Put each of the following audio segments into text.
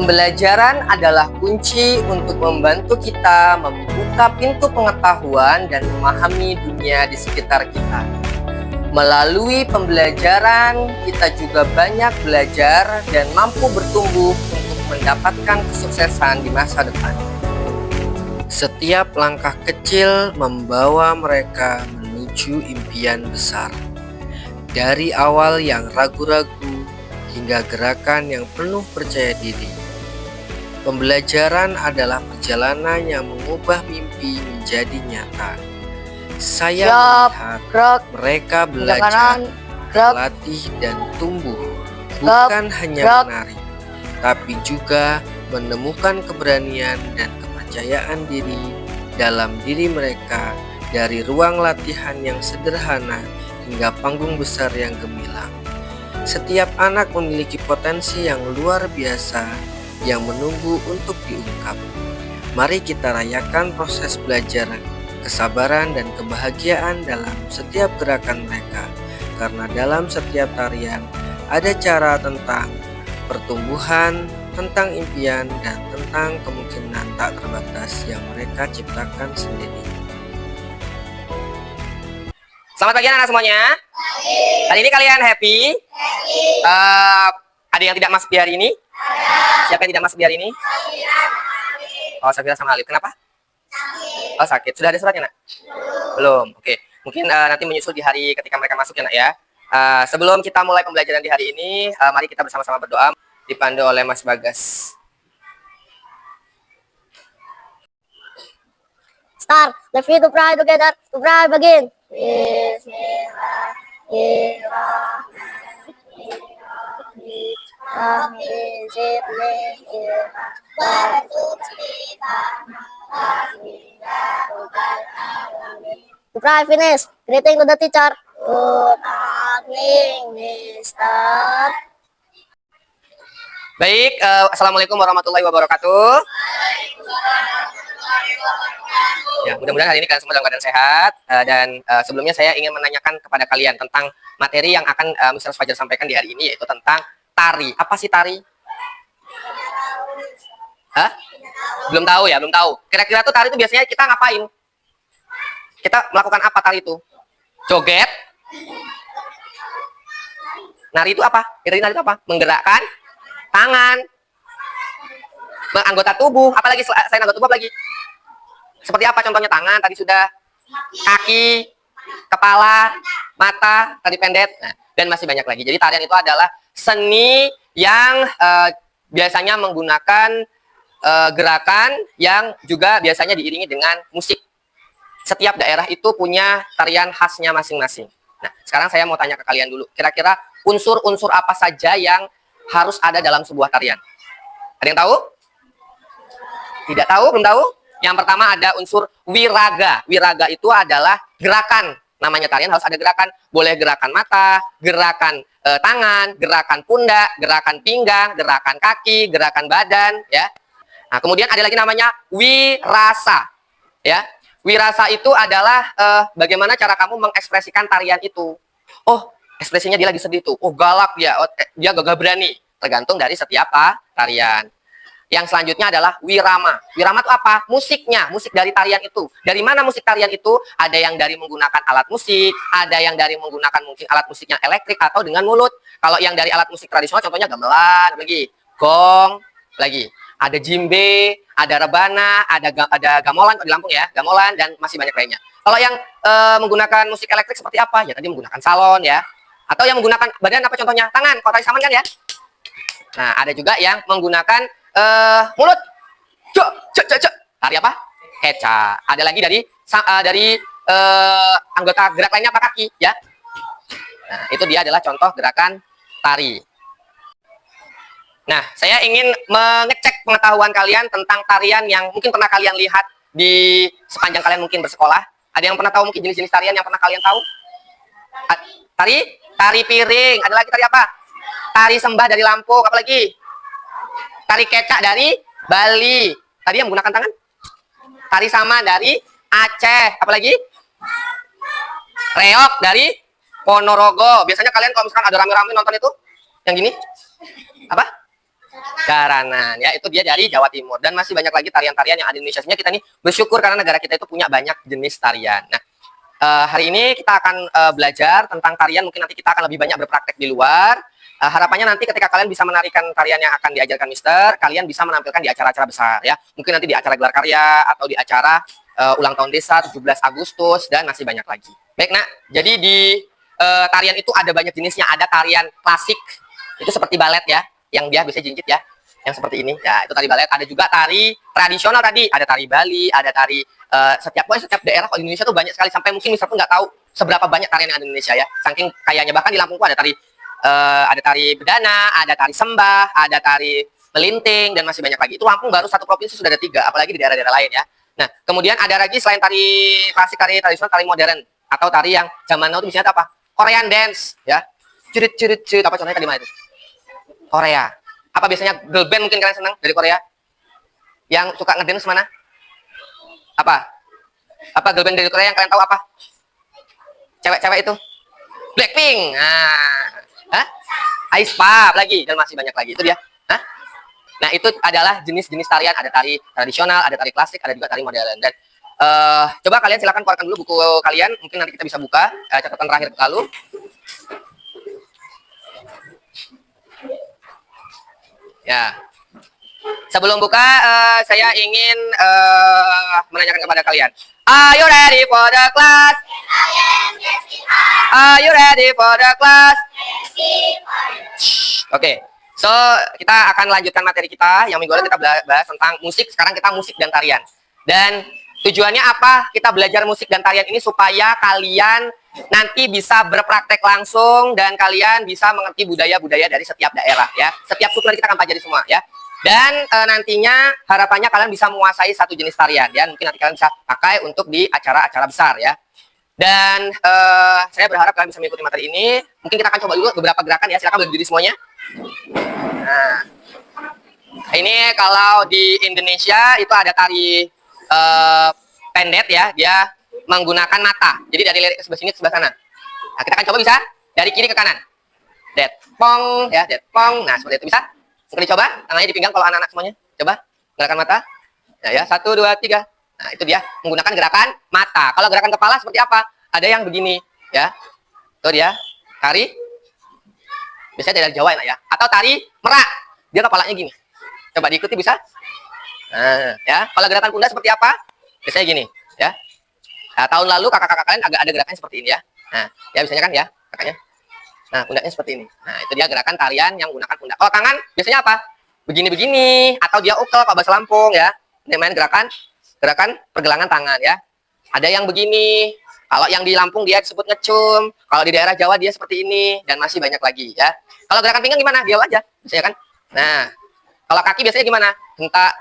Pembelajaran adalah kunci untuk membantu kita membuka pintu pengetahuan dan memahami dunia di sekitar kita. Melalui pembelajaran, kita juga banyak belajar dan mampu bertumbuh untuk mendapatkan kesuksesan di masa depan. Setiap langkah kecil membawa mereka menuju impian besar. Dari awal yang ragu-ragu hingga gerakan yang penuh percaya diri. Pembelajaran adalah perjalanan yang mengubah mimpi menjadi nyata. Saya melihat mereka belajar, berlatih, dan tumbuh, bukan hanya menari, tapi juga menemukan keberanian dan kepercayaan diri dalam diri mereka dari ruang latihan yang sederhana hingga panggung besar yang gemilang. Setiap anak memiliki potensi yang luar biasa yang menunggu untuk diungkap. Mari kita rayakan proses belajar, kesabaran, dan kebahagiaan dalam setiap gerakan mereka, karena dalam setiap tarian ada cara tentang pertumbuhan, tentang impian, dan tentang kemungkinan tak terbatas yang mereka ciptakan sendiri. Selamat pagi anak semuanya. Hari ini kalian happy? Ada yang tidak masuk di hari ini? Siapa yang tidak masuk di hari ini? Oh, Safira sama Alif. Kenapa? Oh, sakit. Sudah ada suratnya, Nak? Belum. Oke. Mungkin nanti menyusul di hari ketika mereka masuk ya, Nak, ya. Sebelum kita mulai pembelajaran di hari ini, mari kita bersama-sama berdoa dipandu oleh Mas Bagas. Start. Let's read to pray together. To pray begin. To pray finish. Greeting to the teacher. Good morning, Mister. Baik, assalamualaikum warahmatullahi wabarakatuh. Ya, mudah-mudahan hari ini kalian semua dalam keadaan sehat. Dan sebelumnya saya ingin menanyakan kepada kalian tentang materi yang akan Mr. Fajar sampaikan di hari ini, yaitu tentang tari. Apa sih tari? Hah? Belum tahu ya, belum tahu. Kira-kira tuh tari itu biasanya kita ngapain? Kita melakukan apa tari itu? Joget? Nari itu apa? Nari itu apa? Menggerakkan tangan, anggota tubuh, apalagi selain anggota tubuh lagi. Seperti apa contohnya? Tangan tadi sudah, kaki, kepala, mata tadi pendek, dan masih banyak lagi. Jadi tarian itu adalah seni yang biasanya menggunakan gerakan yang juga biasanya diiringi dengan musik. Setiap daerah itu punya tarian khasnya masing-masing. Nah, sekarang saya mau tanya ke kalian dulu. Kira-kira unsur-unsur apa saja yang harus ada dalam sebuah tarian? Ada yang tahu? Tidak tahu? Belum tahu? Yang pertama ada unsur wiraga. Wiraga itu adalah gerakan. Namanya tarian harus ada gerakan. Boleh gerakan mata, gerakan tangan, gerakan pundak, gerakan pinggang, gerakan kaki, gerakan badan, ya. Nah, kemudian ada lagi namanya wirasa, ya. Wirasa itu adalah bagaimana cara kamu mengekspresikan tarian itu. Oh, ekspresinya dia lagi sedih tuh. Oh, galak dia. Oh, dia gagah berani. Tergantung dari setiap tarian. Yang selanjutnya adalah wirama. Wirama itu apa? Musiknya, musik dari tarian itu. Dari mana musik tarian itu? Ada yang dari menggunakan alat musik, ada yang dari menggunakan mungkin alat musik yang elektrik atau dengan mulut. Kalau yang dari alat musik tradisional contohnya gamelan, lagi gong, lagi ada jimbe, ada rebana, ada gamelan di Lampung ya, gamelan, dan masih banyak lainnya. Kalau yang menggunakan musik elektrik seperti apa? Ya tadi menggunakan salon ya. Atau yang menggunakan badan apa contohnya? Tangan, kalau tadi saman kan ya. Nah, ada juga yang menggunakan mulut. Tari apa? Keca. Ada lagi dari anggota gerak lainnya apa? Kaki ya. Nah, itu dia adalah contoh gerakan tari. Nah, saya ingin mengecek pengetahuan kalian tentang tarian yang mungkin pernah kalian lihat di sepanjang kalian mungkin bersekolah. Ada yang pernah tahu mungkin jenis-jenis tarian yang pernah kalian tahu? Tari piring. Ada lagi tari apa? Tari sembah dari Lampung. Apa lagi? Tari kecak dari Bali. Tadi yang menggunakan tangan. Tari sama dari Aceh. Apa lagi? Reok dari Ponorogo. Biasanya kalian kalau misalkan ada rame-rame nonton itu, yang gini, apa? Garanan. Ya, itu dia dari Jawa Timur. Dan masih banyak lagi tarian-tarian yang ada di Indonesia. Sebenarnya kita ini bersyukur karena negara kita itu punya banyak jenis tarian. Nah, hari ini kita akan belajar tentang tarian. Mungkin nanti kita akan lebih banyak berpraktek di luar. Harapannya nanti ketika kalian bisa menarikan tarian yang akan diajarkan Mister, kalian bisa menampilkan di acara-acara besar ya. Mungkin nanti di acara gelar karya atau di acara ulang tahun desa 17 Agustus dan masih banyak lagi. Baik, Nak. Jadi di tarian itu ada banyak jenisnya. Ada tarian klasik, itu seperti balet ya, yang dia bisa jinjit ya. Yang seperti ini. Ya, itu tari balet. Ada juga tari tradisional tadi, ada tari Bali, ada tari setiap daerah di Indonesia tuh banyak sekali, sampai mungkin Mister pun nggak tahu seberapa banyak tarian yang ada di Indonesia ya. Saking kayaknya, bahkan di Lampung ada tari bedana, ada tari sembah, ada tari melinting, dan masih banyak lagi. Itu Lampung baru satu provinsi sudah ada 3, apalagi di daerah-daerah lain ya. Nah, kemudian ada lagi selain tari klasik, tari tradisional, tari modern, atau tari yang zaman now itu misalnya apa? Korean dance ya. Curit, apa contohnya tadi mana itu? Korea. Apa biasanya girl band mungkin kalian senang dari Korea? Yang suka ngedance mana? Apa? Apa girl band dari Korea yang kalian tahu apa? Cewek-cewek itu? Blackpink. Nah, Ice Pop lagi, dan masih banyak lagi. Itu dia. Hah? Nah, itu adalah jenis-jenis tarian. Ada tari tradisional, ada tari klasik, ada juga tari modern. Dan coba kalian silakan keluarkan dulu buku kalian. Mungkin nanti kita bisa buka catatan terakhir lalu. Ya. Sebelum buka, saya ingin menanyakan kepada kalian. Are you ready for the class? Are you ready for the class? Oke. So, kita akan lanjutkan materi kita. Yang minggu lalu kita bahas tentang musik. Sekarang kita musik dan tarian. Dan tujuannya apa? Kita belajar musik dan tarian ini supaya kalian nanti bisa berpraktek langsung dan kalian bisa mengerti budaya-budaya dari setiap daerah ya. Setiap suku nanti kita akan pelajari semua ya. Dan nantinya harapannya kalian bisa menguasai satu jenis tarian ya. Mungkin nanti kalian bisa pakai untuk di acara-acara besar ya. Dan saya berharap kalian bisa mengikuti materi ini. Mungkin kita akan coba dulu beberapa gerakan ya. Silakan berdiri semuanya. Nah, ini kalau di Indonesia itu ada tari pendet ya. Dia menggunakan mata. Jadi dari lirik ke sebelah sini ke sebelah sana. Nah, kita akan coba bisa dari kiri ke kanan. Det pong ya, det pong. Nah, seperti itu bisa. Mungkin dicoba, tangannya di pinggang kalau anak-anak semuanya. Coba, gerakan mata. Nah, ya, 1, 2, 3. Nah, itu dia, menggunakan gerakan mata. Kalau gerakan kepala seperti apa? Ada yang begini, ya. Itu dia, tari. Biasanya dari Jawa ya. Atau tari merak. Dia kepalanya gini. Coba diikuti bisa? Nah, ya. Kalau gerakan pundak seperti apa? Biasanya gini, ya. Nah, tahun lalu kakak-kakak kalian agak ada gerakan seperti ini ya. Nah, ya biasanya kan ya, kakaknya. Nah, pundaknya seperti ini. Nah, itu dia gerakan tarian yang menggunakan pundak. Kalau tangan, biasanya apa? Begini-begini. Atau dia ukel, kalau bahasa Lampung ya. Ini main gerakan pergelangan tangan ya. Ada yang begini. Kalau yang di Lampung dia disebut ngecum. Kalau di daerah Jawa dia seperti ini. Dan masih banyak lagi ya. Kalau gerakan pinggang gimana? Dia aja. Biasanya kan. Nah, kalau kaki biasanya gimana? Hentak.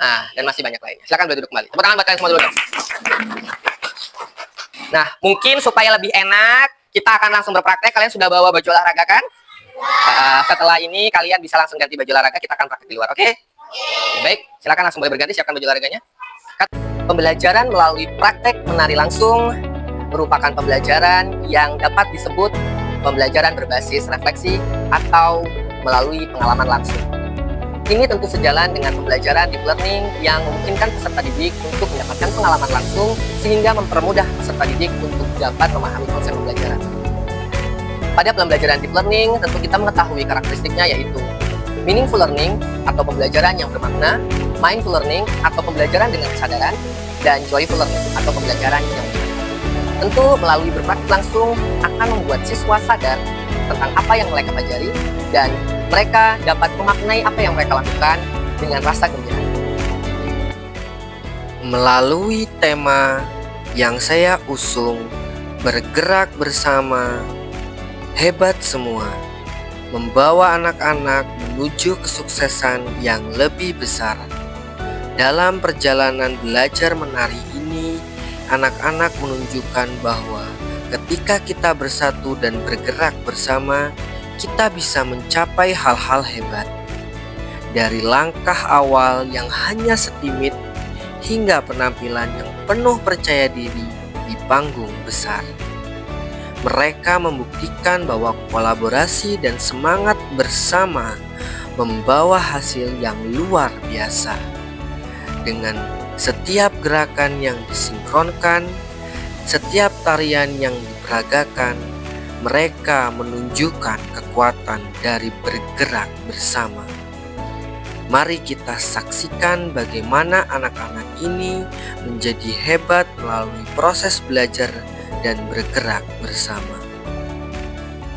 Nah, dan masih banyak lainnya. Silakan berduduk kembali. Tepuk tangan buat kalian semua dulu dong. Nah, mungkin supaya lebih enak, kita akan langsung berpraktek. Kalian sudah bawa baju olahraga kan? Setelah ini kalian bisa langsung ganti baju olahraga. Kita akan praktek di luar, oke? Baik, silakan langsung boleh berganti. Siapkan baju olahraganya. Pembelajaran melalui praktek menari langsung merupakan pembelajaran yang dapat disebut pembelajaran berbasis refleksi atau melalui pengalaman langsung. Ini tentu sejalan dengan pembelajaran deep learning yang memungkinkan peserta didik untuk mendapatkan pengalaman langsung sehingga mempermudah peserta didik untuk dapat memahami konsep pembelajaran. Pada pembelajaran deep learning, tentu kita mengetahui karakteristiknya yaitu meaningful learning atau pembelajaran yang bermakna, mindful learning atau pembelajaran dengan kesadaran, dan joyful learning atau pembelajaran yang menyenangkan. Tentu melalui berpraktik langsung akan membuat siswa sadar tentang apa yang mereka pelajari dan mereka dapat memaknai apa yang mereka lakukan dengan rasa gembira. Melalui tema yang saya usung, bergerak bersama, hebat semua, membawa anak-anak menuju kesuksesan yang lebih besar. Dalam perjalanan belajar menari ini, anak-anak menunjukkan bahwa ketika kita bersatu dan bergerak bersama, kita bisa mencapai hal-hal hebat. Dari langkah awal yang hanya setimit hingga penampilan yang penuh percaya diri di panggung besar. Mereka membuktikan bahwa kolaborasi dan semangat bersama membawa hasil yang luar biasa. Dengan setiap gerakan yang disinkronkan, setiap tarian yang diperagakan, mereka menunjukkan kekuatan dari bergerak bersama. Mari kita saksikan bagaimana anak-anak ini menjadi hebat melalui proses belajar dan bergerak bersama.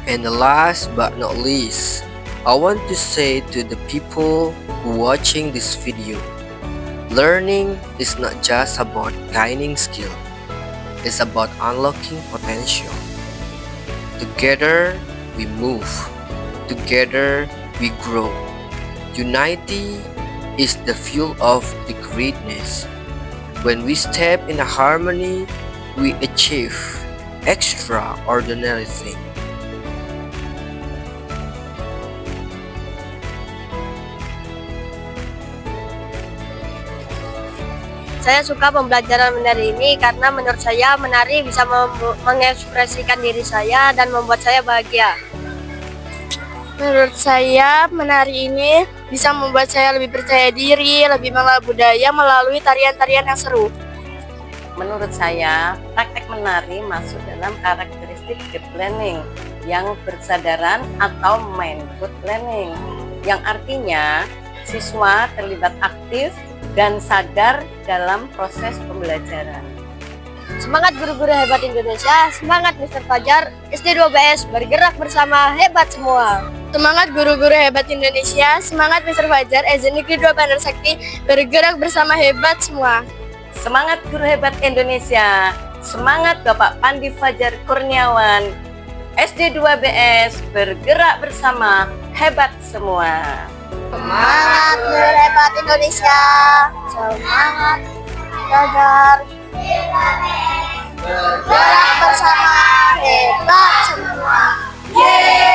And the last but not least, I want to say to the people who watching this video, learning is not just about gaining skill, it's about unlocking potential. Together we move, together we grow. Unity is the fuel of the greatness. When we step in a harmony, we achieve extraordinary things. Saya suka pembelajaran menari ini karena menurut saya menari bisa mengekspresikan diri saya dan membuat saya bahagia. Menurut saya, menari ini bisa membuat saya lebih percaya diri, lebih mengenal budaya melalui tarian-tarian yang seru. Menurut saya, praktek menari masuk dalam karakteristik deep learning yang bersadaran atau mindful learning, yang artinya siswa terlibat aktif dan sadar dalam proses pembelajaran. Semangat guru-guru hebat Indonesia, semangat Mr. Fajar, SD 2BS, bergerak bersama, hebat semua. Semangat guru-guru hebat Indonesia, semangat Mr. Fajar, SD Negeri 2 Bandar Sakti, bergerak bersama, hebat semua. Semangat guru hebat Indonesia, semangat Bapak Pandi Fajar Kurniawan, SD 2BS, bergerak bersama, hebat semua. Semangat guru hebat Indonesia, semangat Fajar, bergerak bersama, hebat semua. Yeay!